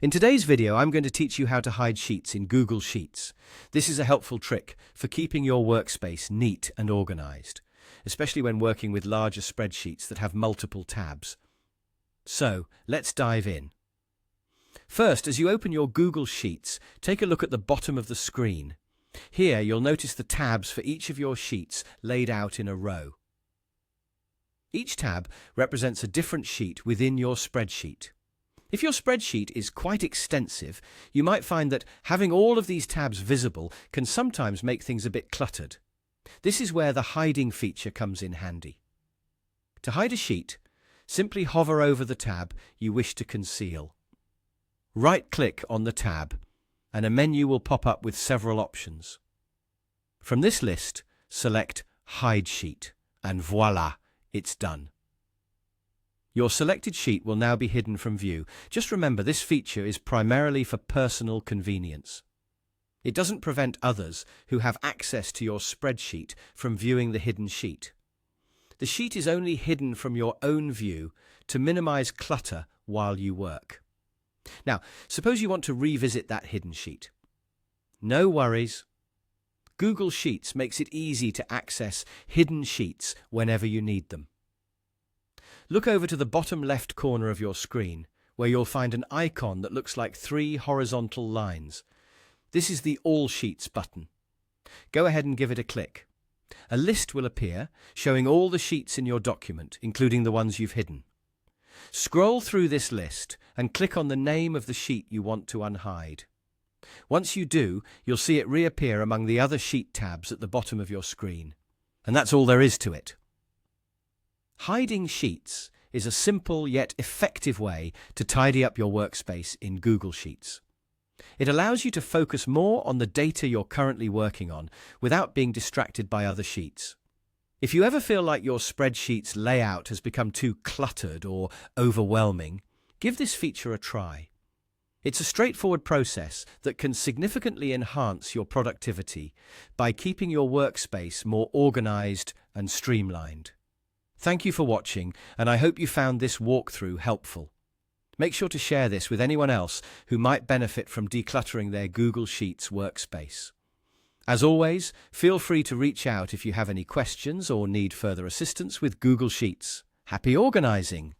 In today's video, I'm going to teach you how to hide sheets in Google Sheets. This is a helpful trick for keeping your workspace neat and organized, especially when working with larger spreadsheets that have multiple tabs. So, let's dive in. First, as you open your Google Sheets, take a look at the bottom of the screen. Here, you'll notice the tabs for each of your sheets laid out in a row. Each tab represents a different sheet within your spreadsheet. If your spreadsheet is quite extensive, you might find that having all of these tabs visible can sometimes make things a bit cluttered. This is where the hiding feature comes in handy. To hide a sheet, simply hover over the tab you wish to conceal. Right-click on the tab, and a menu will pop up with several options. From this list, select Hide Sheet, and voila, it's done. Your selected sheet will now be hidden from view. Just remember, this feature is primarily for personal convenience. It doesn't prevent others who have access to your spreadsheet from viewing the hidden sheet. The sheet is only hidden from your own view to minimize clutter while you work. Now, suppose you want to revisit that hidden sheet. No worries. Google Sheets makes it easy to access hidden sheets whenever you need them. Look over to the bottom left corner of your screen, where you'll find an icon that looks like 3 horizontal lines. This is the All Sheets button. Go ahead and give it a click. A list will appear, showing all the sheets in your document, including the ones you've hidden. Scroll through this list and click on the name of the sheet you want to unhide. Once you do, you'll see it reappear among the other sheet tabs at the bottom of your screen. And that's all there is to it. Hiding sheets is a simple yet effective way to tidy up your workspace in Google Sheets. It allows you to focus more on the data you're currently working on without being distracted by other sheets. If you ever feel like your spreadsheet's layout has become too cluttered or overwhelming, give this feature a try. It's a straightforward process that can significantly enhance your productivity by keeping your workspace more organized and streamlined. Thank you for watching, and I hope you found this walkthrough helpful. Make sure to share this with anyone else who might benefit from decluttering their Google Sheets workspace. As always, feel free to reach out if you have any questions or need further assistance with Google Sheets. Happy organizing!